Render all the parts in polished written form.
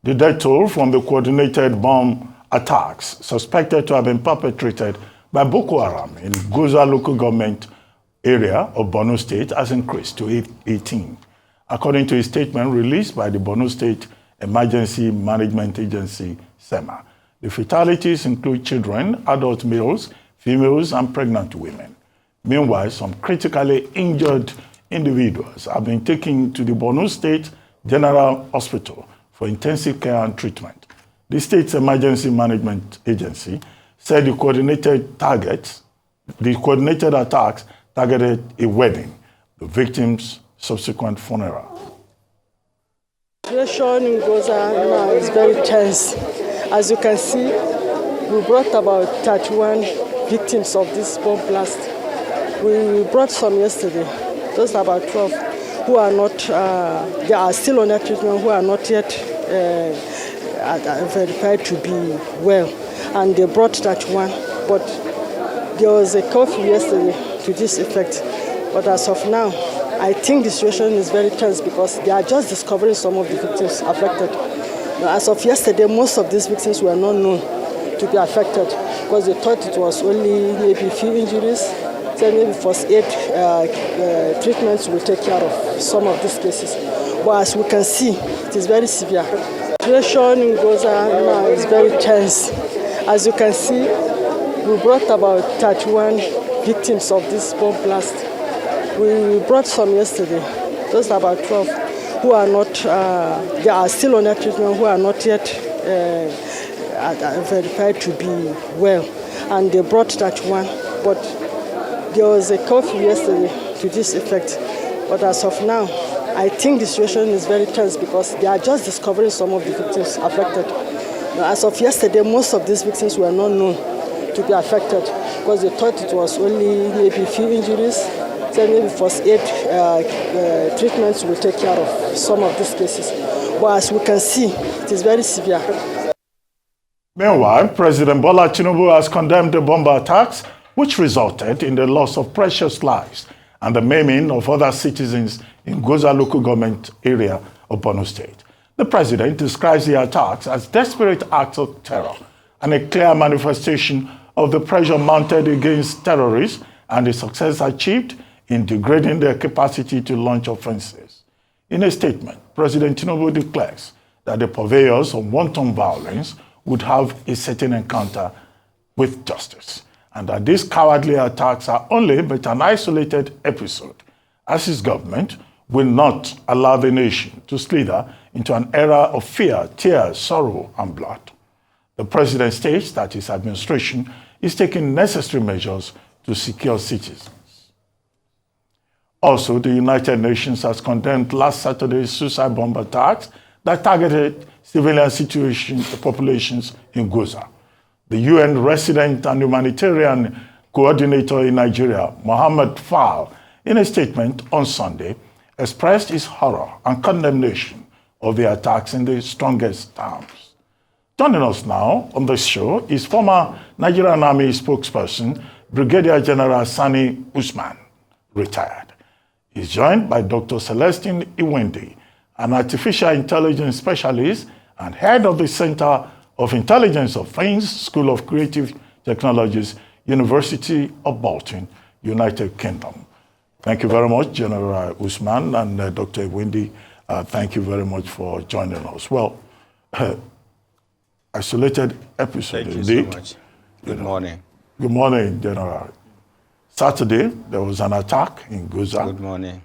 The death toll from the coordinated bomb attacks suspected to have been perpetrated by Boko Haram in Goza local government area of Borno State has increased to 18. According to a statement released by the Borno State Emergency Management Agency, SEMA, the fatalities include children, adult males, females, and pregnant women. Meanwhile, some critically injured individuals have been taken to the Borno State General Hospital for intensive care and treatment. The state's emergency management agency said the coordinated attacks targeted a wedding, the victim's subsequent funeral. The situation in Goza now is very tense. As you can see, we brought about 31 victims of this bomb blast. We brought some yesterday, just about 12, who are not, they are still under treatment, who are not yet verified to be well. And they brought 31, but there was a curfew yesterday to this effect. But as of now, I think the situation is very tense because they are just discovering some of the victims affected. Now, as of yesterday, most of these victims were not known to be affected because they thought it was only maybe a few injuries. So maybe first aid treatments will take care of some of these cases. But as we can see, it is very severe. The situation in Goza now is very tense. As you can see, we brought about 31 victims of this bomb blast. We brought some yesterday, just about 12, who are not, they are still under treatment, who are not yet verified to be well. And they brought 31, but there was a curfew yesterday to this effect. But as of now, I think the situation is very tense because they are just discovering some of the victims affected. Now, as of yesterday, most of these victims were not known to be affected because they thought it was only maybe a few injuries. So maybe first aid treatments will take care of some of these cases. But as we can see, it is very severe. Meanwhile, President Bola Tinubu has condemned the bomb attacks, which resulted in the loss of precious lives and the maiming of other citizens in Goza local government area of Borno State. The president describes the attacks as desperate acts of terror and a clear manifestation of the pressure mounted against terrorists and the success achieved in degrading their capacity to launch offenses. In a statement, President Tinubu declares that the purveyors of wanton violence would have a certain encounter with justice, and that these cowardly attacks are only but an isolated episode, as his government will not allow the nation to slither into an era of fear, tears, sorrow, and blood. The president states that his administration is taking necessary measures to secure citizens. Also, the United Nations has condemned last Saturday's suicide bomb attacks that targeted civilian populations in Goza. The UN resident and humanitarian coordinator in Nigeria, Mohammed Fall, in a statement on Sunday, expressed his horror and condemnation of the attacks in the strongest terms. Joining us now on the show is former Nigerian Army spokesperson, Brigadier General Sani Usman, retired. He's joined by Dr. Celestine Iwendi, an artificial intelligence specialist and head of the Center of Intelligence of Things, School of Creative Technologies, University of Bolton, United Kingdom. Thank you very much, General Usman, and Dr. Iwendi. Thank you very much for joining us. Well, isolated episode. Thank indeed. You so much. Good morning. Good morning, General. Saturday, there was an attack in Goza. Good morning.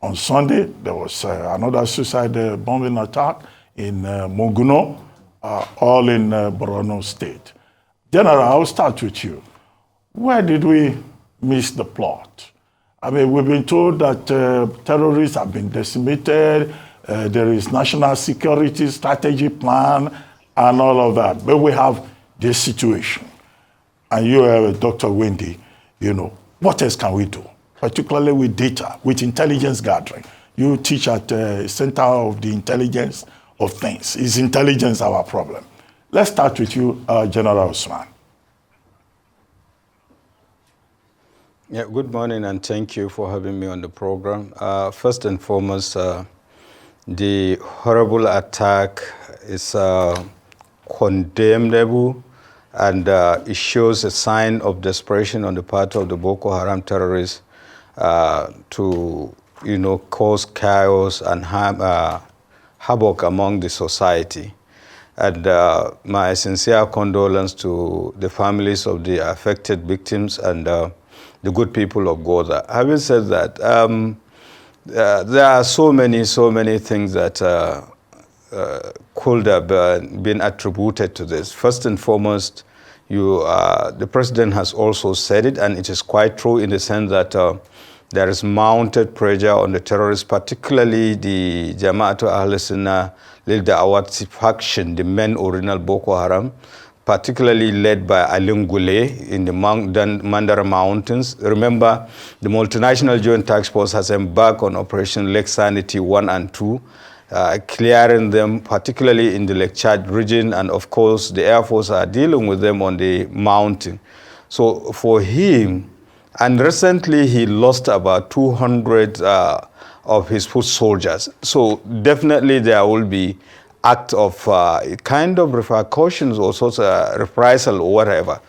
On Sunday, there was another suicide bombing attack in Monguno, all in Borno State. General, I'll start with you. Where did we miss the plot? I mean, we've been told that terrorists have been decimated, there is national security strategy plan, and all of that. But we have this situation. And you, Dr. Iwendi, you know, what else can we do? Particularly with data, with intelligence gathering. You teach at the Center of the Intelligence of Things. Is intelligence our problem? Let's start with you, General Usman. Yeah, good morning and thank you for having me on the program. First and foremost, the horrible attack is condemnable, and it shows a sign of desperation on the part of the Boko Haram terrorists to, cause chaos and havoc among the society. And my sincere condolence to the families of the affected victims and the good people of Goza. Having said that, there are so many things that could have been attributed to this. First and foremost, the president has also said it, and it is quite true in the sense that there is mounted pressure on the terrorists, particularly the Jama'atu Ahl Sunnah Lil Da'awat faction, the main original Boko Haram, particularly led by Alim Gule in the Mandara Mountains. Remember, the multinational joint task force has embarked on Operation Lake Sanity 1 and 2, clearing them, particularly in the Lake Chad region, and of course, the Air Force are dealing with them on the mountain. So for him, and recently he lost about 200 of his foot soldiers. So definitely there will be act of kind of repercussions or sorts of reprisal or whatever.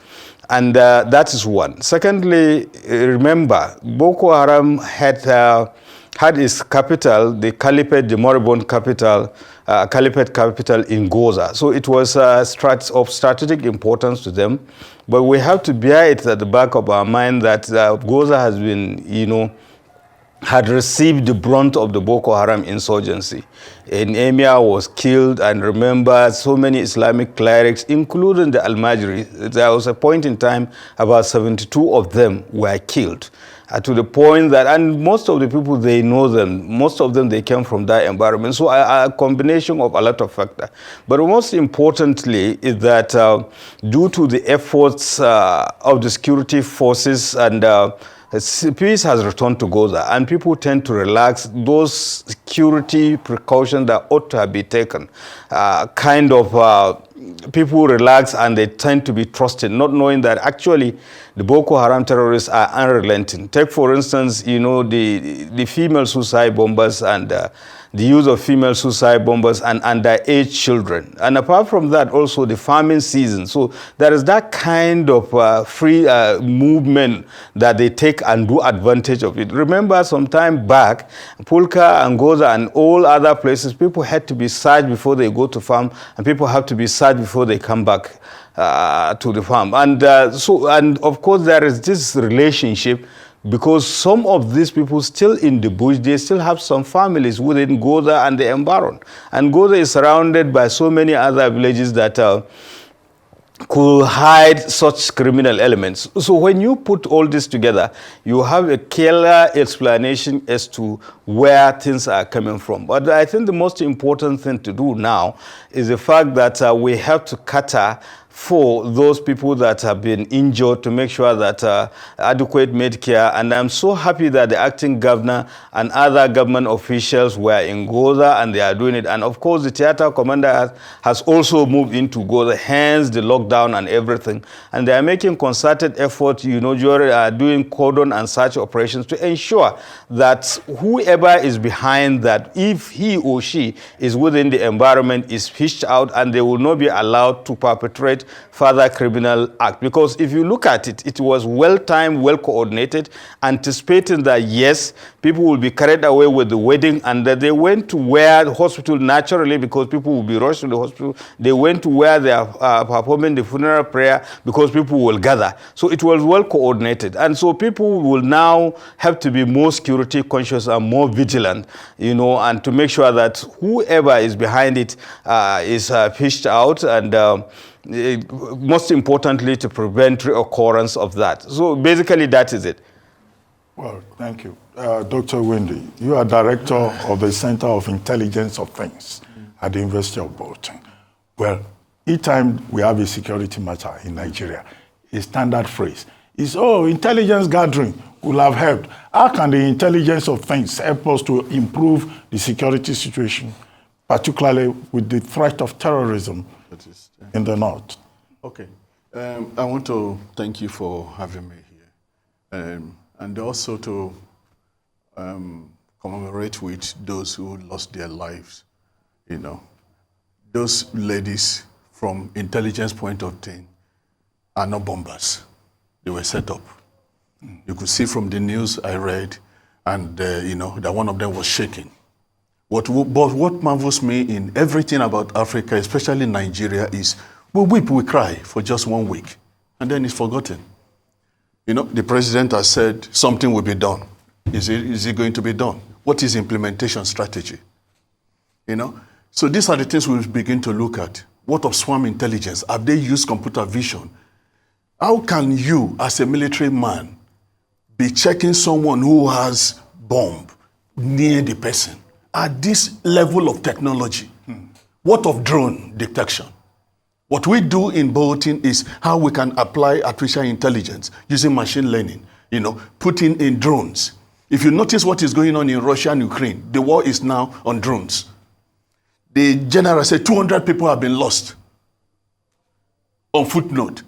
And that is one. Secondly, remember, Boko Haram had its capital, the Caliphate, the moribund capital, Caliphate capital in Goza. So it was of strategic importance to them. But we have to bear it at the back of our mind that Goza has been, had received the brunt of the Boko Haram insurgency. An emir was killed, and remember, so many Islamic clerics, including the Al-Majri, there was a point in time about 72 of them were killed. To the point that, and most of the people, they know them, most of them, they came from that environment. So a combination of a lot of factors. But most importantly is that due to the efforts of the security forces and peace has returned to Goza, and people tend to relax those security precautions that ought to be taken. People relax and they tend to be trusted, not knowing that actually the Boko Haram terrorists are unrelenting. Take, for instance, the female suicide bombers and the use of female suicide bombers and underage children. And apart from that, also the farming season. So there is that kind of free movement that they take and do advantage of it. Remember, some time back, Pulka and Goza and all other places, people had to be searched before they go to farm, and people have to be searched before they come back to the farm. And and of course, there is this relationship, because some of these people still in the bush, they still have some families within Goza and the environment. And Goza is surrounded by so many other villages that could hide such criminal elements. So when you put all this together, you have a clear explanation as to where things are coming from. But I think the most important thing to do now is the fact that we have to cater for those people that have been injured, to make sure that adequate medicare. And I'm so happy that the acting governor and other government officials were in Goza, and they are doing it. And of course, the theater commander has also moved into Goza, hence the lockdown and everything. And they are making concerted effort, doing cordon and search operations to ensure that whoever is behind that, if he or she is within the environment, is fished out, and they will not be allowed to perpetrate further criminal act. Because if you look at it, it was well-timed, well-coordinated, anticipating that, yes, people will be carried away with the wedding, and that they went to where the hospital, naturally, because people will be rushed to the hospital, they went to where they are performing the funeral prayer, because people will gather. So it was well-coordinated. And so people will now have to be more security conscious and more vigilant, and to make sure that whoever is behind it is fished out, and most importantly, to prevent reoccurrence of that. So basically, that is it. Well, thank you. Dr. Iwendi, you are director of the Center of Intelligence of Things at the University of Bolton. Well, each time we have a security matter in Nigeria, a standard phrase is, intelligence gathering will have helped. How can the intelligence of things help us to improve the security situation, particularly with the threat of terrorism in the north? Okay. I want to thank you for having me here, and also to commemorate with those who lost their lives. those ladies, from intelligence point of thing, are not bombers. They were set up. You could see from the news I read, and that one of them was shaking. But what marvels me in everything about Africa, especially Nigeria, is we weep, we cry for just 1 week, and then it's forgotten. The president has said something will be done. Is it going to be done? What is implementation strategy? So these are the things we begin to look at. What of swarm intelligence? Have they used computer vision? How can you, as a military man, be checking someone who has bomb near the person at this level of technology? What of drone detection? What we do in Bolton is how we can apply artificial intelligence using machine learning, putting in drones. If you notice what is going on in Russia and Ukraine, the war is now on drones. The general said 200 people have been lost. On footnote,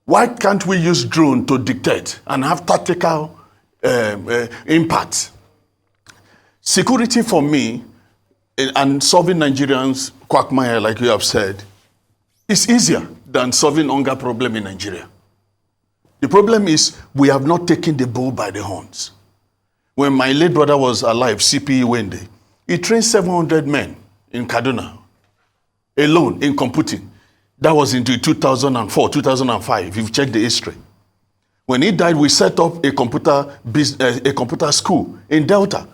why can't we use drone to dictate and have tactical impact? Security for me, and solving Nigerians' quagmire, like you have said, is easier than solving hunger problem in Nigeria. The problem is we have not taken the bull by the horns. When my late brother was alive, CP Iwendi, he trained 700 men in Kaduna, alone in computing. That was into 2004, 2005, if you check the history. When he died, we set up a computer school in Delta.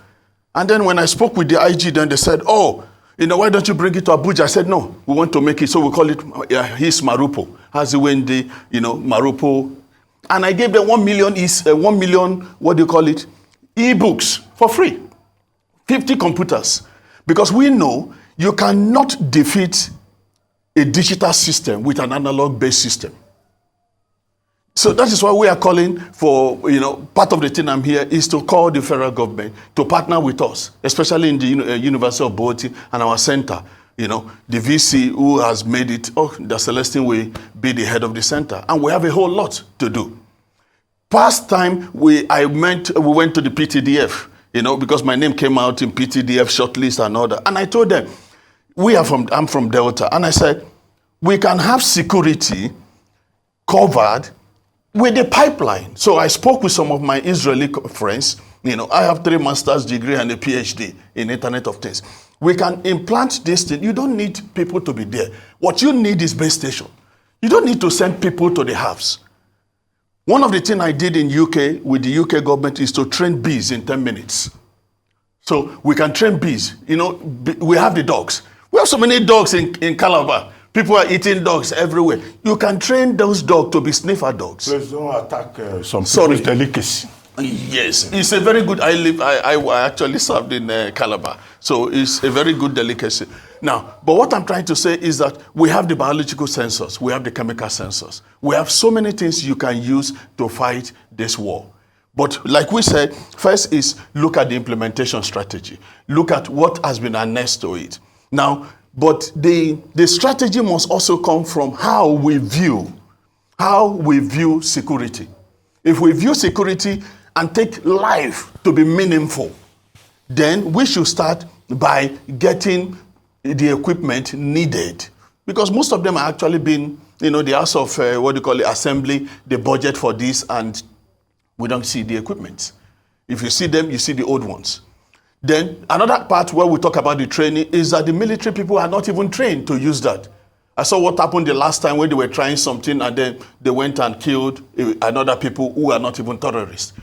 And then when I spoke with the IG, then they said, why don't you bring it to Abuja? I said, no, we want to make it, so we call it his Marupo. Has Iwendi, Marupo. And I gave them 1 million, e-books for free. 50 computers. Because we know you cannot defeat a digital system with an analog-based system. So that is why we are calling for, part of the thing I'm here is to call the federal government to partner with us, especially in the University of Bolton and our center. The VC who has made it, the Celestine will be the head of the center. And we have a whole lot to do. Past time, we went to the PTDF, because my name came out in PTDF shortlist and all that. And I told them, I'm from Delta. And I said, we can have security covered with the pipeline. So I spoke with some of my Israeli friends. I have 3 master's degree and a PhD in Internet of Things. We can implant this thing. You don't need people to be there. What you need is base station. You don't need to send people to the house. One of the things I did in UK with the UK government is to train bees in 10 minutes. So we can train bees. We have the dogs. We have so many dogs in Calabar. People are eating dogs everywhere. You can train those dogs to be sniffer dogs. Please don't attack some people's delicacy. Yes, it's a very good. I actually served in Calabar, so it's a very good delicacy. Now, but what I'm trying to say is that we have the biological sensors, we have the chemical sensors, we have so many things you can use to fight this war. But like we said, first is look at the implementation strategy. Look at what has been annexed to it. Now, but the strategy must also come from how we view security. If we view security and take life to be meaningful, then we should start by getting the equipment needed. Because most of them are actually been, the House of, Assembly, the budget for this, and we don't see the equipment. If you see them, you see the old ones. Then another part where we talk about the training is that the military people are not even trained to use that. I saw what happened the last time when they were trying something and then they went and killed another people who are not even terrorists.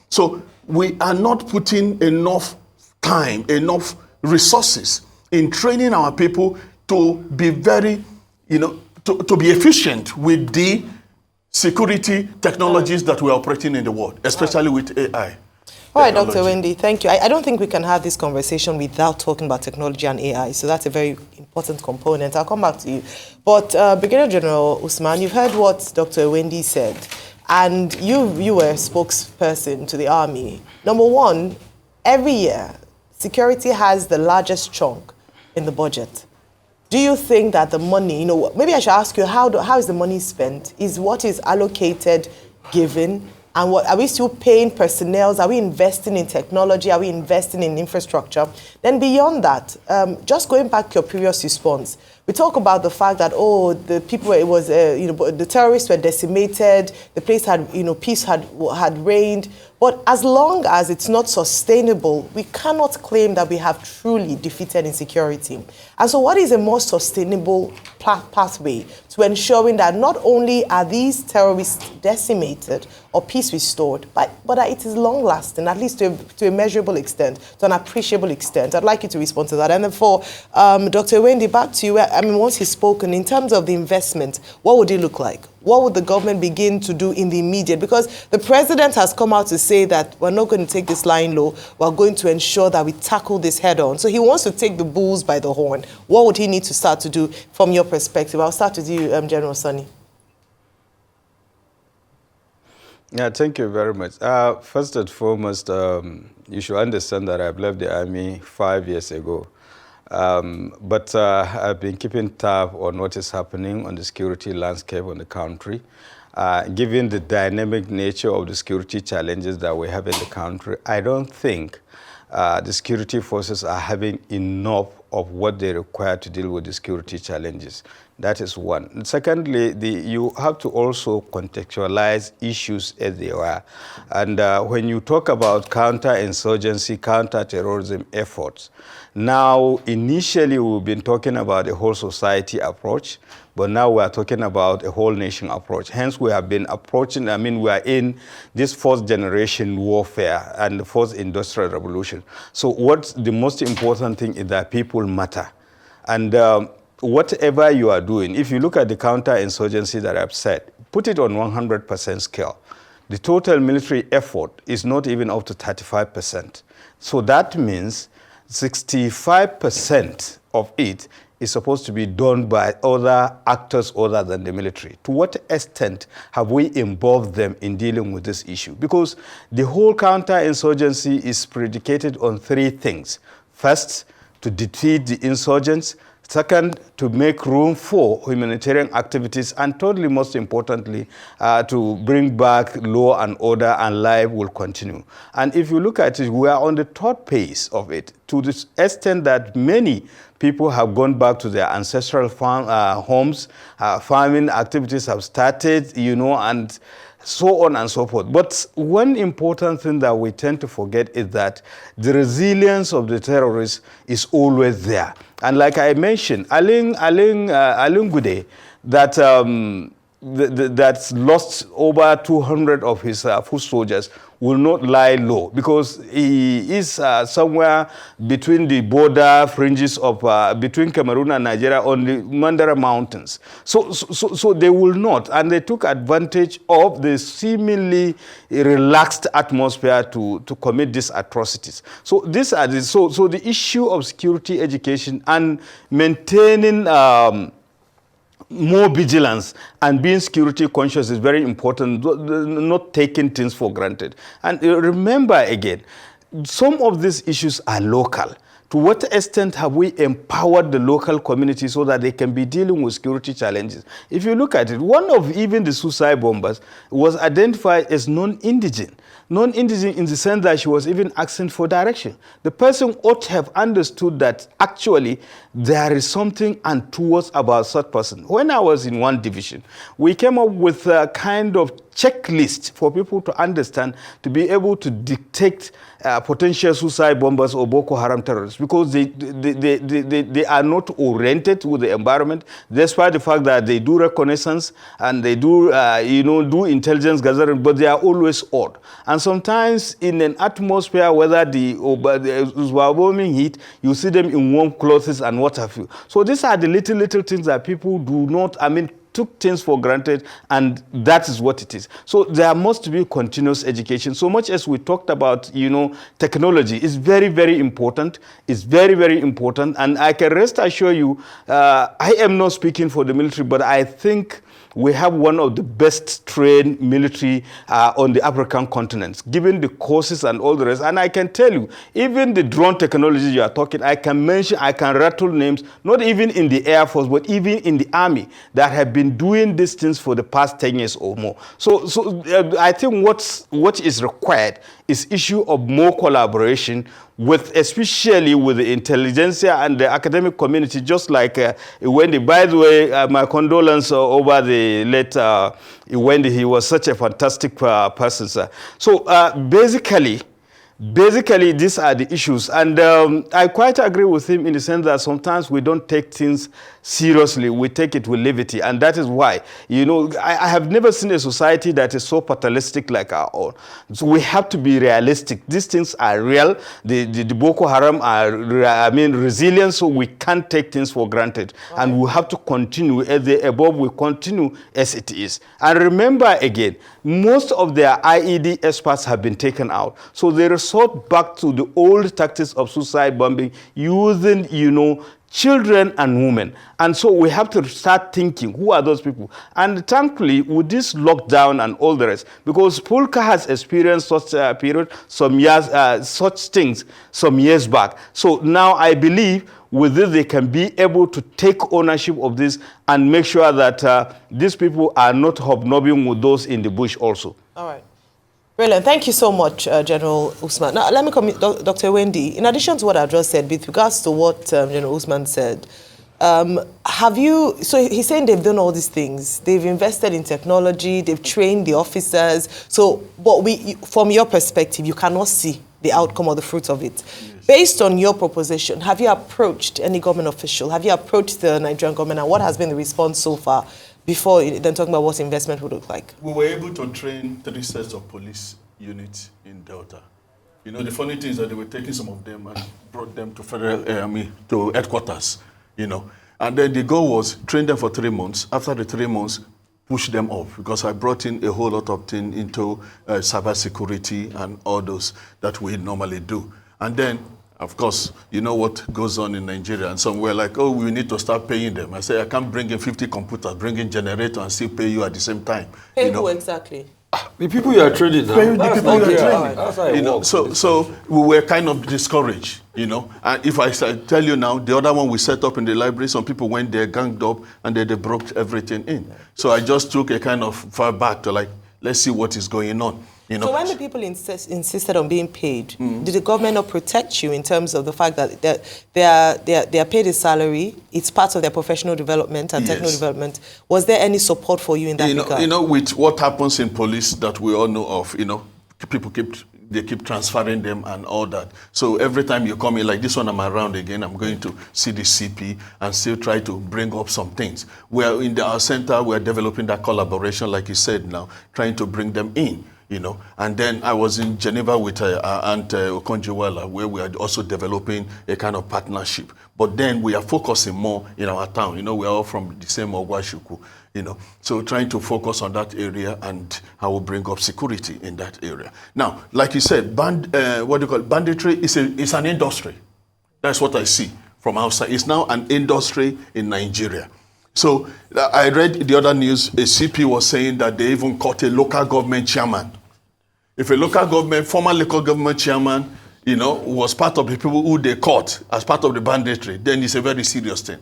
So we are not putting enough time, enough resources in training our people to be very, to be efficient with the security technologies that we're operating in the world, especially with AI. All right, Dr. Iwendi, thank you. I don't think we can have this conversation without talking about technology and AI, so that's a very important component. I'll come back to you. But Brigadier General Usman, you've heard what Dr. Iwendi said, and you were a spokesperson to the army. Number one, every year, security has the largest chunk in the budget. Do you think that the money, maybe I should ask you, how is the money spent? Is what is allocated given? And what are we still paying personnel? Are we investing in technology? Are we investing in infrastructure? Then beyond that, just going back to your previous response, we talk about the fact that, oh, the people, it was, the terrorists were decimated, the place had, peace had reigned. But as long as it's not sustainable, we cannot claim that we have truly defeated insecurity. And so what is a more sustainable pathway to ensuring that not only are these terrorists decimated or peace restored, but that it is long-lasting, at least to a measurable extent, to an appreciable extent? I'd like you to respond to that. And then for Dr. Iwendi, back to you. I mean, once he's spoken, in terms of the investment, what would it look like? What would the government begin to do in the immediate? Because the president has come out to say that we're not going to take this lying low. We're going to ensure that we tackle this head on. So he wants to take the bulls by the horn. What would he need to start to do from your perspective? I'll start with you, General Sani. Yeah, thank you very much. First and foremost, you should understand that I've left the army 5 years ago. But I've been keeping tab on what is happening on the security landscape on the country. Given the dynamic nature of the security challenges that we have in the country, I don't think the security forces are having enough of what they require to deal with the security challenges. That is one. And secondly, you have to also contextualize issues as they are. And when you talk about counter-insurgency, counter-terrorism efforts, now initially we've been talking about a whole society approach, but now we are talking about a whole nation approach. Hence, we have been approaching, we are in this fourth generation warfare and the fourth industrial revolution. So what's the most important thing is that people matter. And whatever you are doing, if you look at the counter-insurgency that I've said, put it on 100% scale. The total military effort is not even up to 35%. So that means 65% of it is supposed to be done by other actors other than the military. To what extent have we involved them in dealing with this issue? Because the whole counterinsurgency is predicated on three things. First, to defeat the insurgents. Second, to make room for humanitarian activities. And thirdly, most importantly, to bring back law and order, and life will continue. And if you look at it, we are on the third phase of it, to the extent that many people have gone back to their ancestral homes, farming activities have started, and so on and so forth. But one important thing that we tend to forget is that the resilience of the terrorists is always there. And like I mentioned, Aling Gude, that's lost over 200 of his foot soldiers, will not lie low, because he is somewhere between the border fringes of between Cameroon and Nigeria on the Mandara Mountains. So they will not, and they took advantage of the seemingly relaxed atmosphere to commit these atrocities. So these are so the issue of security education and maintaining more vigilance and being security conscious is very important, not taking things for granted. And remember again, some of these issues are local. To what extent have we empowered the local community so that they can be dealing with security challenges? If you look at it, one of even the suicide bombers was identified as non-indigent. Non-indigent in the sense that she was even asking for direction. The person ought to have understood that actually there is something untoward about such person. When I was in one division, we came up with a kind of checklist for people to understand, to be able to detect potential suicide bombers or Boko Haram terrorists, because they are not oriented with the environment, despite the fact that they do reconnaissance and they do do intelligence gathering, but they are always odd. And sometimes in an atmosphere, whether the overwhelming heat, you see them in warm clothes and what have you. So these are the little things that people do not, took things for granted, and that is what it is. So there must be continuous education. So much as we talked about, technology is very, very important. It's very, very important. And I can rest assure you, I am not speaking for the military, but I think we have one of the best trained military on the African continent, given the courses and all the rest. And I can tell you, even the drone technology you are talking, I can rattle names, not even in the Air Force, but even in the Army, that have been doing these things for the past 10 years or more. So I think what is required is issue of more collaboration especially with the intelligentsia and the academic community, just like Iwendi. By the way, my condolences over the late Iwendi. He was such a fantastic person, sir. So basically, these are the issues. And I quite agree with him in the sense that sometimes we don't take things seriously. We take it with levity. And that is why, I have never seen a society that is so fatalistic like our own. So we have to be realistic. These things are real. The Boko Haram are, resilient, so we can't take things for granted. Right. And we have to continue as the above, we continue as it is. And remember again, most of their IED experts have been taken out. So they resort back to the old tactics of suicide bombing using, children and women. And so we have to start thinking, who are those people? And thankfully, with this lockdown and all the rest, because Pulka has experienced such a period, such things some years back. So now I believe with this, they can be able to take ownership of this and make sure that these people are not hobnobbing with those in the bush also. All right. Brilliant. Thank you so much, General Usman. Now, let me come in, Dr. Iwendi. In addition to what I just said, with regards to what General Usman said, so he's saying they've done all these things. They've invested in technology, they've trained the officers. So, but from your perspective, you cannot see the outcome or the fruits of it. Yes. Based on your proposition, have you approached any government official? Have you approached the Nigerian government, and what has been the response so far? Before then talking about what investment would look like. We were able to train 3 sets of police units in Delta. The funny thing is that they were taking some of them and brought them to federal to headquarters, And then the goal was train them for 3 months. After the 3 months, push them off, because I brought in a whole lot of things into cybersecurity and all those that we normally do. And then, of course, you know what goes on in Nigeria, and some were like, oh, we need to start paying them. I say, I can't bring in 50 computers, bring in generator and still pay you at the same time. Pay who exactly? The people you are trading now. The people you are trading. So we were kind of discouraged, And if I tell you now, the other one we set up in the library, some people went there, ganged up, and they broke everything in. So I just took a kind of far back to let's see what is going on. So when the people insisted on being paid, did the government not protect you in terms of the fact that they are paid a salary, it's part of their professional development and technical development? Was there any support for you in that regard? With what happens in police that we all know of, people keep transferring them and all that. So every time you come in, like this one, I'm around again, I'm going to see the CP and still try to bring up some things. We're in our center, we're developing that collaboration, like you said now, trying to bring them in. And then I was in Geneva with our aunt Okonjo-Iweala, where we are also developing a kind of partnership. But then we are focusing more in our town. We are all from the same Ogwashuku, So trying to focus on that area and how we bring up security in that area. Now, like you said, banditry is an industry. That's what I see from outside. It's now an industry in Nigeria. So I read the other news, a CP was saying that they even caught a local government chairman. If a former local government chairman, was part of the people who they caught as part of the banditry, then it's a very serious thing.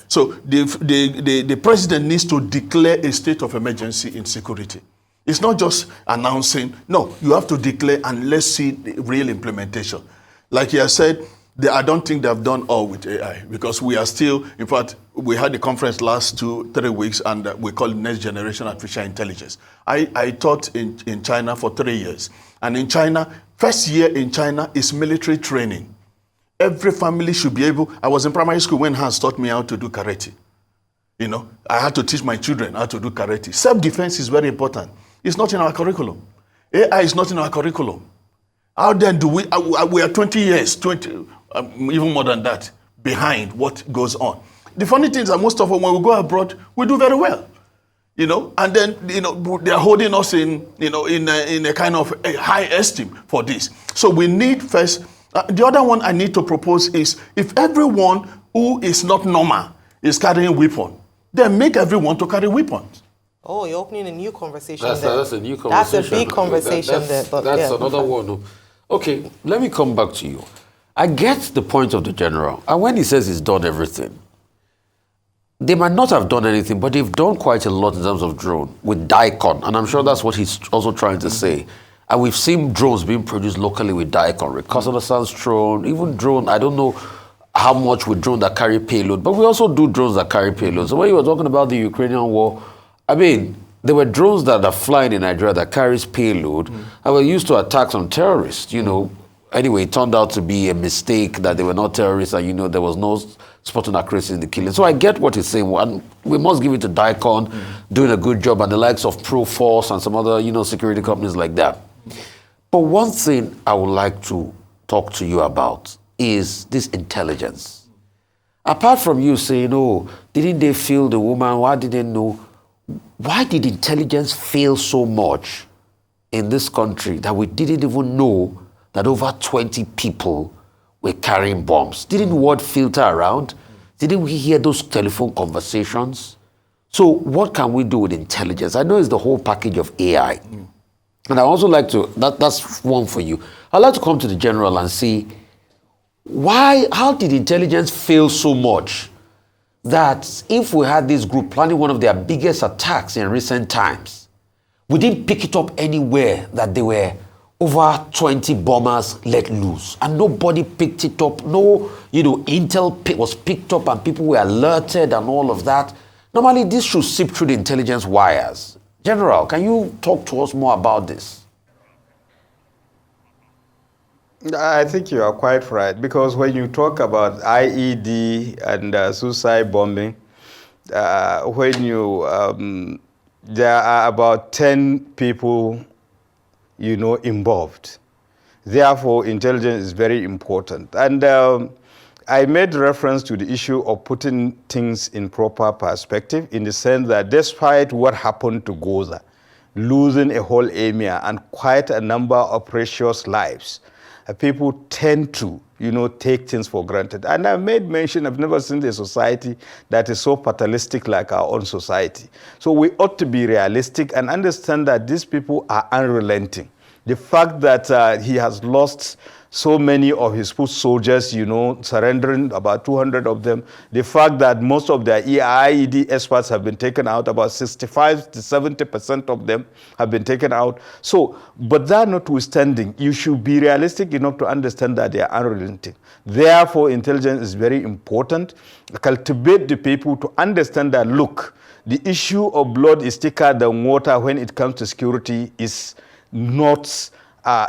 So the president needs to declare a state of emergency in security. It's not just announcing, no, you have to declare and let's see the real implementation. Like you said, I don't think they've done all with AI, because we are still, in fact, we had a conference last 2-3 weeks, and we call it Next Generation Artificial Intelligence. I taught in China for 3 years. And in China, first year in China is military training. Every family should be able, I was in primary school when Hans taught me how to do karate. I had to teach my children how to do karate. Self-defense is very important. It's not in our curriculum. AI is not in our curriculum. How then do we are 20 years, even more than that, behind what goes on. The funny thing is that most of us, when we go abroad, we do very well, and then, they are holding us in a kind of a high esteem for this. So we need first, the other one I need to propose is, if everyone who is not normal is carrying weapon, then make everyone to carry weapons. Oh, you're opening a new conversation That's there. a new conversation. That's a big conversation there. But that's yeah, another one. Okay, let me come back to you. I get the point of the general. And when he says he's done everything, they might not have done anything, but they've done quite a lot in terms of drone with Daikon. And I'm sure that's what he's also trying to say. And we've seen drones being produced locally with Daikon, reconnaissance drone, even drone, I don't know how much with drone that carry payload, but we also do drones that carry payload. So when you were talking about the Ukrainian war, I mean, there were drones that are flying in Nigeria that carries payload and were used to attack some terrorists, you know. Anyway, it turned out to be a mistake that they were not terrorists and, you know, there was no spotting accuracy in the killing. So I get what he's saying. And we must give it to Daikon doing a good job and the likes of Proforce and some other, you know, security companies like that. But one thing I would like to talk to you about is this intelligence. Apart from you saying, oh, didn't they feel the woman? Why did they know? Why did intelligence fail so much in this country that we didn't even know that over 20 people were carrying bombs? Didn't word filter around? Didn't we hear those telephone conversations? So what can we do with intelligence? I know it's the whole package of AI. And I also like to, that's one for you. I'd like to come to the general and see how did intelligence fail so much that if we had this group planning one of their biggest attacks in recent times, we didn't pick it up anywhere that there were over 20 bombers let loose and nobody picked it up. No, you know, intel was picked up and people were alerted and all of that. Normally this should seep through the intelligence wires. General, can you talk to us more about this? I think you are quite right, because when you talk about IED and suicide bombing, when you there are about 10 people, you know, involved. Therefore, intelligence is very important. And I made reference to the issue of putting things in proper perspective, in the sense that despite what happened to Gaza, losing a whole emir and quite a number of precious lives, people tend to, you know, take things for granted. And I made mention, I've never seen a society that is so fatalistic like our own society. So we ought to be realistic and understand that these people are unrelenting. The fact that he has lost so many of his foot soldiers, you know, surrendering, about 200 of them. The fact that most of the IED experts have been taken out, about 65 to 70% of them have been taken out. So, but that notwithstanding, you should be realistic enough to understand that they are unrelenting. Therefore, intelligence is very important. Cultivate the people to understand that, look, the issue of blood is thicker than water when it comes to security is not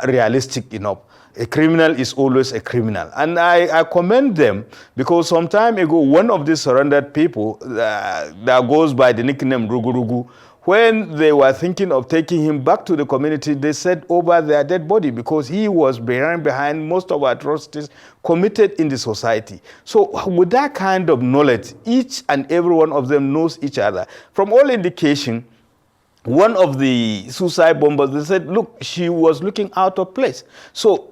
realistic enough. A criminal is always a criminal. And I commend them, because some time ago, one of these surrendered people that goes by the nickname Rugu, when they were thinking of taking him back to the community, they said over their dead body, because he was behind most of our atrocities committed in the society. So with that kind of knowledge, each and every one of them knows each other. From all indication, one of the suicide bombers, they said, look, she was looking out of place. So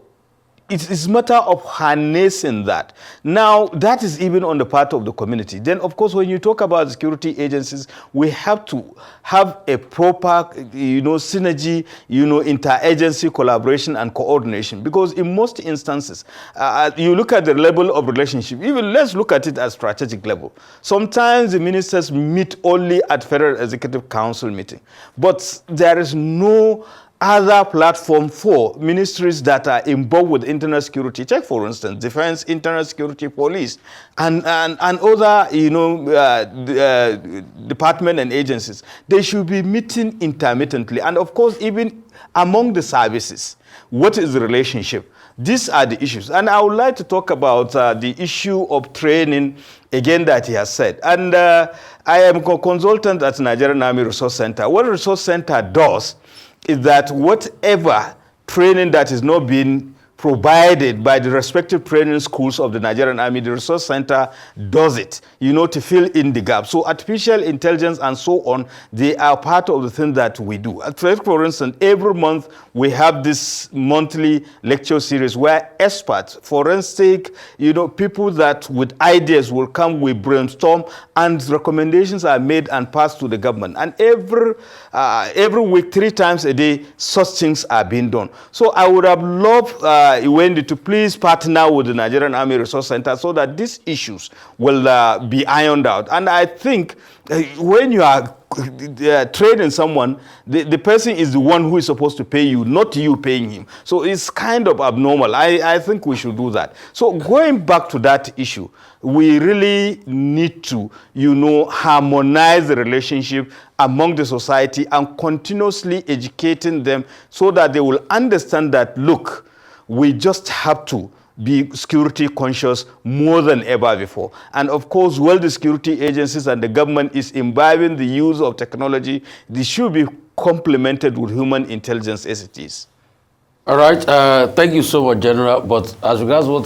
it's a matter of harnessing that. Now, that is even on the part of the community. Then, of course, when you talk about security agencies, we have to have a proper, you know, synergy, you know, interagency collaboration and coordination. Because in most instances, you look at the level of relationship, even let's look at it at strategic level. Sometimes the ministers meet only at Federal Executive Council meeting. But there is no other platform for ministries that are involved with internal security. Check, for instance, defense, internal security, police, and other, you know, department and agencies. They should be meeting intermittently. And of course, even among the services, what is the relationship? These are the issues. And I would like to talk about the issue of training, again, that he has said. And I am a consultant at Nigerian Army Resource Center. What Resource Center does is that whatever training that is not being provided by the respective training schools of the Nigerian Army. The Resource Center does it, you know, to fill in the gap. So artificial intelligence and so on, they are part of the thing that we do. For instance, every month we have this monthly lecture series where experts, forensic, you know, people that with ideas will come, we brainstorm, and recommendations are made and passed to the government. And every week, 3 times a day, such things are being done. So I would have loved Iwendi to please partner with the Nigerian Army Resource Center so that these issues will be ironed out. And I think when you are training someone, the person is the one who is supposed to pay you, not you paying him. So it's kind of abnormal. I think we should do that. So going back to that issue, we really need to, you know, harmonize the relationship among the society and continuously educating them so that they will understand that, look, we just have to be security conscious more than ever before. And of course, while the security agencies and the government is imbibing the use of technology, this should be complemented with human intelligence as it is. All right, thank you so much, General. But as regards what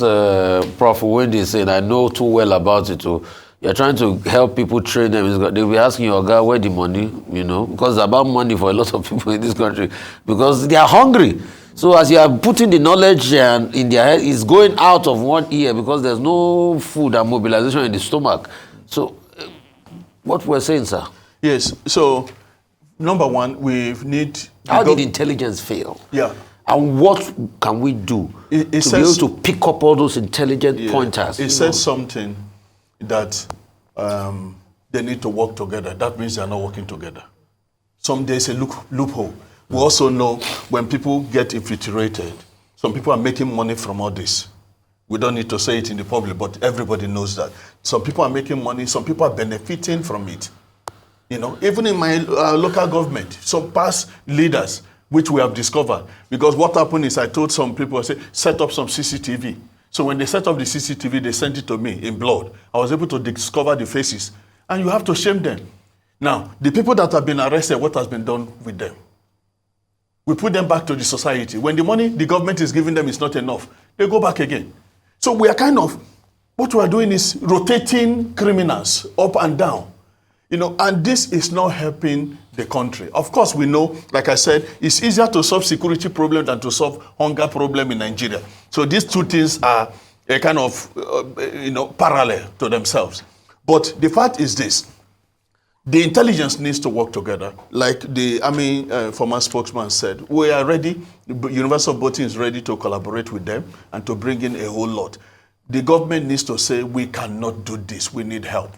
Prof. Iwendi is saying, I know too well about it too. You're trying to help people train them. They'll be asking your guy where the money, you know, because it's about money for a lot of people in this country, because they are hungry. So as you are putting the knowledge in their head, it's going out of one ear because there's no food and mobilization in the stomach. So what we're saying, sir? Yes, so number one, we need... How did intelligence fail? Yeah. And what can we do to be able to pick up all those intelligent pointers? It says something that they need to work together. That means they're not working together. Some days a loophole. We also know when people get infiltrated, some people are making money from all this. We don't need to say it in the public, but everybody knows that. Some people are making money, some people are benefiting from it. You know, even in my local government, some past leaders, which we have discovered. Because what happened is I told some people, I said, set up some CCTV. So when they set up the CCTV, they sent it to me in blood. I was able to discover the faces. And you have to shame them. Now, the people that have been arrested, what has been done with them? We put them back to the society. When the money the government is giving them is not enough, they go back again. So we are kind of, what we are doing is rotating criminals up and down. You know, and this is not helping the country. Of course, we know, like I said, it's easier to solve security problem than to solve hunger problem in Nigeria. So these two things are a kind of, parallel to themselves. But the fact is this. The intelligence needs to work together. Like the Army former spokesman said, we are ready, the University of Botin is ready to collaborate with them and to bring in a whole lot. The government needs to say, we cannot do this, we need help.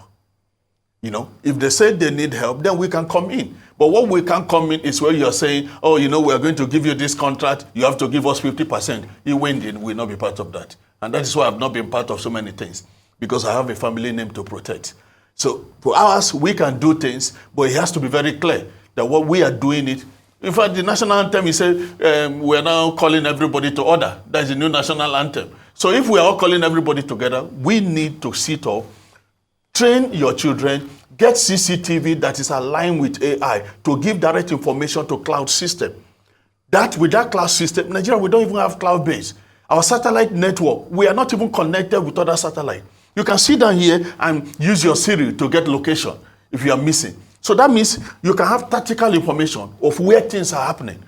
You know, if they say they need help, then we can come in. But what we can come in is where you're saying, oh, you know, we are going to give you this contract, you have to give us 50%. Iwendi will not be part of that. And that is why I've not been part of so many things, because I have a family name to protect. So for us, we can do things, but it has to be very clear that what we are doing it. In fact, the national anthem, he said, we are now calling everybody to order. That is the new national anthem. So if we are all calling everybody together, we need to sit up, train your children, get CCTV that is aligned with AI to give direct information to cloud system. With that cloud system, Nigeria, we don't even have cloud base. Our satellite network, we are not even connected with other satellites. You can sit down here and use your Siri to get location if you are missing. So that means you can have tactical information of where things are happening.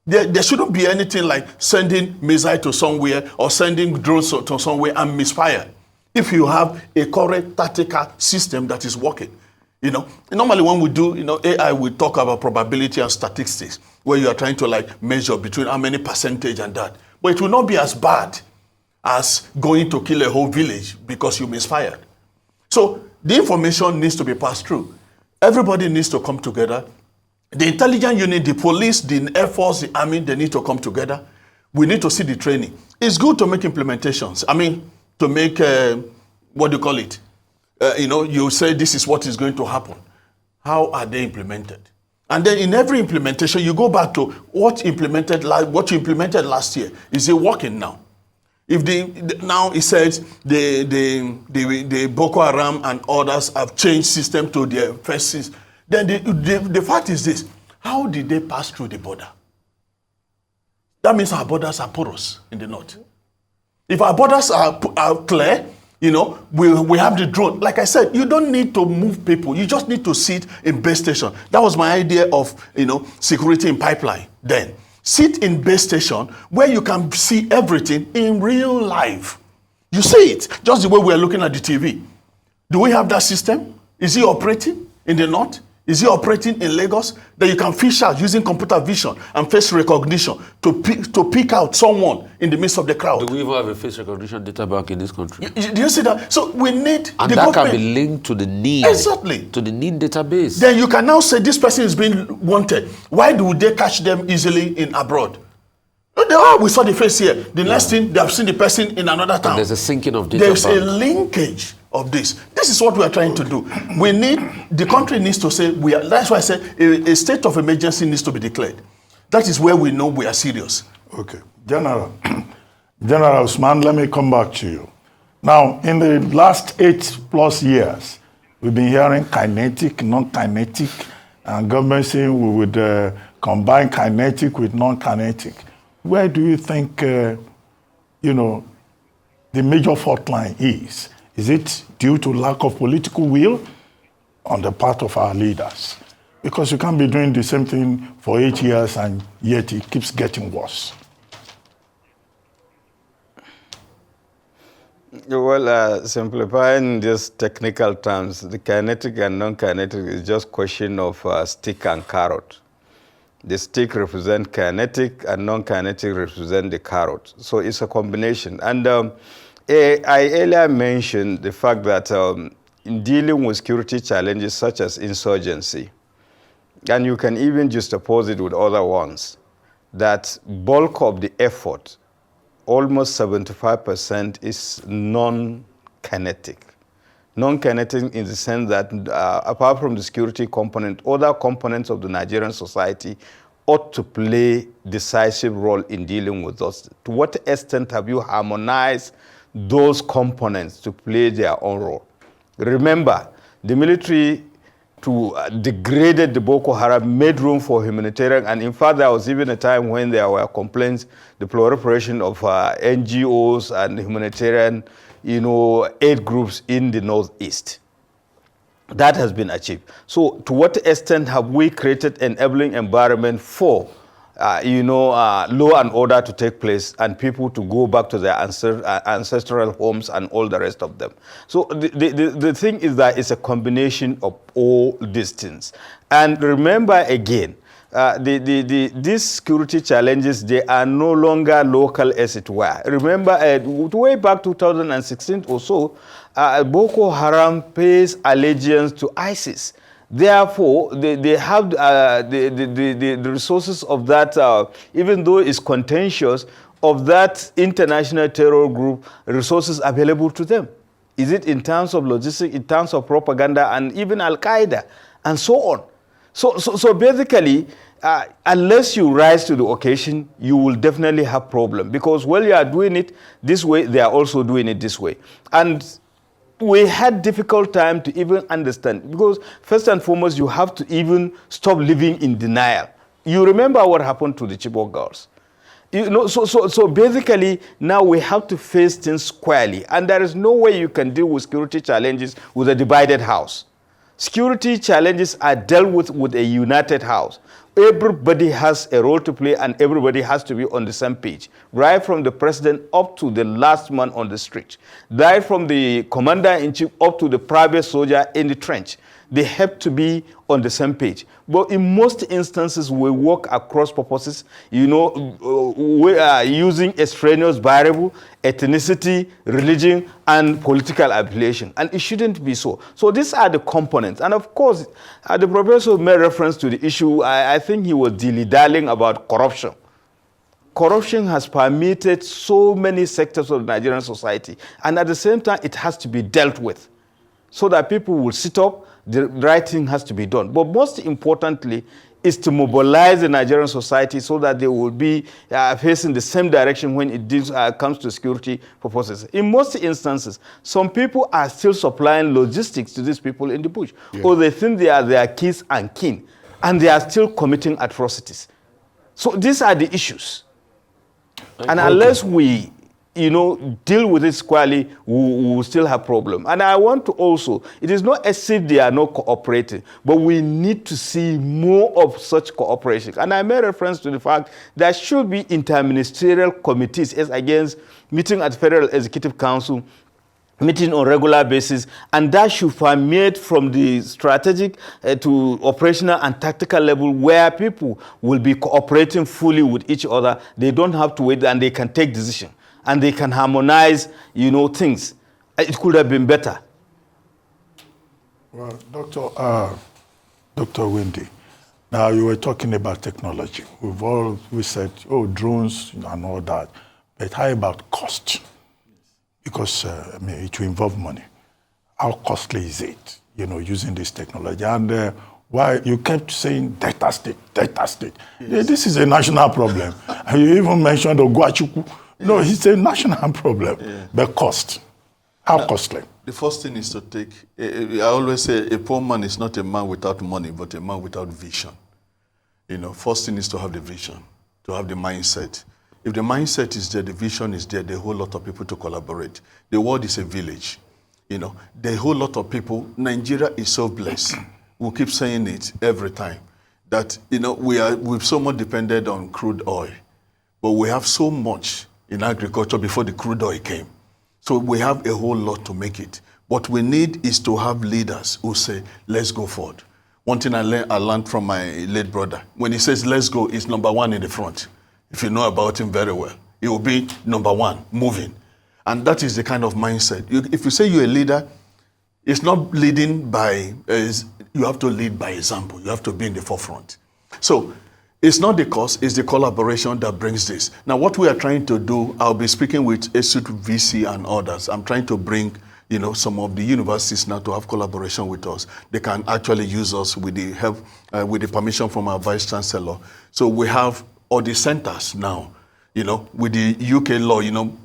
There shouldn't be anything like sending missile to somewhere or sending drones to somewhere and misfire. If you have a correct tactical system that is working. You know, normally when we do, AI, we talk about probability and statistics, where you are trying to measure between how many percentage and that. But it will not be as bad as going to kill a whole village because you misfired. So the information needs to be passed through. Everybody needs to come together. The intelligence unit, the police, the Air Force, the Army, they need to come together. We need to see the training. It's good to make implementations. I mean, to make, what do you call it? You say this is what is going to happen. How are they implemented? And then in every implementation, you go back to what you implemented last year. Is it working now? If now it says the Boko Haram and others have changed system to their first system, then the fact is this: how did they pass through the border? That means our borders are porous in the north. If our borders are clear, you know, we have the drone. Like I said, you don't need to move people. You just need to sit in base station. That was my idea of, you know, security in pipeline then. Sit in base station where you can see everything in real life. You see it, just the way we are looking at the TV. Do we have that system? Is it operating in the north? Is it operating in Lagos? That you can fish out using computer vision and face recognition to pick out someone in the midst of the crowd. Do we even have a face recognition data bank in this country? Do you see that? So we need and the that government. can be linked to the need. Exactly. To the need database. Then you can now say this person is being wanted. Why do they catch them easily in abroad? We saw the face here. The next thing, they have seen the person in another town. And there's a sinking of data. There's a linkage of this. This is what we are trying to do. The country needs to say, that's why I said a state of emergency needs to be declared. That is where we know we are serious. Okay. General Usman, let me come back to you. Now, in the last 8+ years, we've been hearing kinetic, non-kinetic, and government saying we would combine kinetic with non-kinetic. Where do you think, the major fault line is? Is it due to lack of political will on the part of our leaders? Because you can't be doing the same thing for 8 years and yet it keeps getting worse. Well, simplifying just technical terms, the kinetic and non-kinetic is just a question of stick and carrot. The stick represents kinetic and non-kinetic represent the carrot. So it's a combination. And I earlier mentioned the fact that in dealing with security challenges such as insurgency, and you can even juxtapose it with other ones, that bulk of the effort, almost 75%, is non-kinetic. Non-kinetic in the sense that apart from the security component, other components of the Nigerian society ought to play decisive role in dealing with those. To what extent have you harmonized those components to play their own role? Remember, the military degraded the Boko Haram, made room for humanitarian, and in fact there was even a time when there were complaints, the proliferation of NGOs and humanitarian aid groups in the Northeast. That has been achieved. So to what extent have we created an enabling environment for law and order to take place and people to go back to their ancestral homes and all the rest of them? So the thing is that it's a combination of all these things. And remember again, these security challenges, they are no longer local as it were. Remember, way back 2016 or so, Boko Haram pays allegiance to ISIS. Therefore, they have the resources of that, even though it's contentious, of that international terror group, resources available to them. Is it in terms of logistics, in terms of propaganda, and even Al-Qaeda, and so on. So basically, unless you rise to the occasion, you will definitely have problem. Because while you are doing it this way, they are also doing it this way. And we had difficult time to even understand. Because first and foremost, you have to even stop living in denial. You remember what happened to the Chibok girls. So basically, now we have to face things squarely. And there is no way you can deal with security challenges with a divided house. Security challenges are dealt with a united house. Everybody has a role to play and everybody has to be on the same page, right from the president up to the last man on the street, right from the commander-in-chief up to the private soldier in the trench. They have to be on the same page. But in most instances, we work across purposes, we are using extraneous variable, ethnicity, religion, and political affiliation. And it shouldn't be so. So these are the components. And of course, the professor made reference to the issue, I think he was dilly-dallying about corruption. Corruption has permeated so many sectors of the Nigerian society. And at the same time, it has to be dealt with so that people will sit up. The right thing has to be done. But most importantly is to mobilize the Nigerian society so that they will be facing the same direction when it comes to security purposes. In most instances, some people are still supplying logistics to these people in the bush. Yeah. Or they think they are their kids and kin, and they are still committing atrocities. So these are the issues. And unless we deal with it squarely, we will still have problem. And I want to also, it is not as if they are not cooperating, but we need to see more of such cooperation. And I made reference to the fact there should be interministerial committees as against meeting at Federal Executive Council, meeting on regular basis, and that should permeate from the strategic to operational and tactical level where people will be cooperating fully with each other. They don't have to wait, and they can take decisions. And they can harmonize, things. It could have been better. Well, Dr. Iwendi, now you were talking about technology. We said, drones and all that. But how about cost? Because it will involve money. How costly is it, using this technology? And why you kept saying data state, data state. Yes. This is a national problem. And you even mentioned Ogwachuku. No, it's a national problem. Yeah. But cost, how costly? The first thing is to take, I always say a poor man is not a man without money, but a man without vision. First thing is to have the vision, to have the mindset. If the mindset is there, the vision is there, the whole lot of people to collaborate. The world is a village. The whole lot of people, Nigeria is so blessed. We'll keep saying it every time, that, we've so much depended on crude oil, but we have so much in agriculture before the crude oil came. So we have a whole lot to make it. What we need is to have leaders who say, let's go forward. One thing I learned from my late brother, when he says, let's go, it's number one in the front. If you know about him very well, it will be number one, moving. And that is the kind of mindset. If you say you're a leader, it's not leading by, you have to lead by example. You have to be in the forefront. So it's not the cost, it's the collaboration that brings this. Now, what we are trying to do, I'll be speaking with ESUT VC and others. I'm trying to bring, some of the universities now to have collaboration with us. They can actually use us with the help, with the permission from our Vice Chancellor. So we have all the centers now, with the UK law,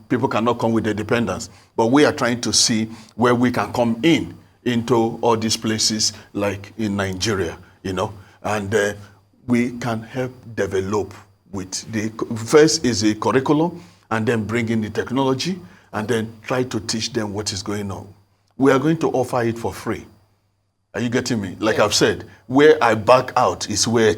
people cannot come with their dependents. But we are trying to see where we can come into all these places, like in Nigeria, and we can help develop with the, first is the curriculum, and then bring in the technology, and then try to teach them what is going on. We are going to offer it for free. Are you getting me? Like I've said, where I back out is where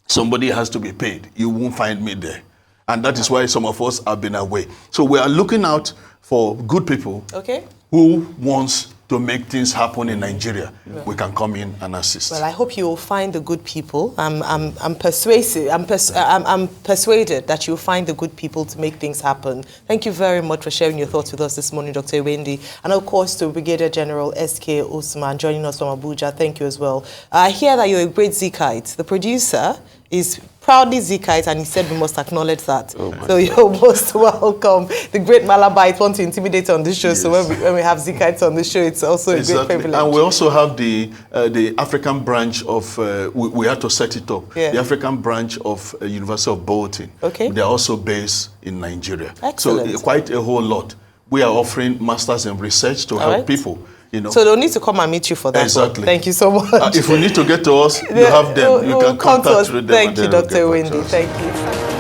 somebody has to be paid. You won't find me there. And that is why some of us have been away. So we are looking out for good people who wants to make things happen in Nigeria. Yeah. We can come in and assist. Well, I hope you will find the good people. I'm persuasive. I'm persuaded that you'll find the good people to make things happen. Thank you very much for sharing your thoughts with us this morning, Dr. Iwendi. And of course, to Brigadier General S.K. Usman joining us from Abuja. Thank you as well. I hear that you're a great Zikite. The producer is proudly Zikite, and he said we must acknowledge that. So you're most welcome. The great Malabite want to intimidate on this show, yes. So when we have Zikites on the show, it's also a great privilege. And we also have the African branch of, we had to set it up, the African branch of University of Bolton. They're also based in Nigeria. Excellent. So quite a whole lot. We are offering masters in research to help people. So they'll need to come and meet you for that. Exactly. Thank you so much. If we need to get to us, you have them. You can contact with them. Thank you, Dr. Iwendi. Thank you.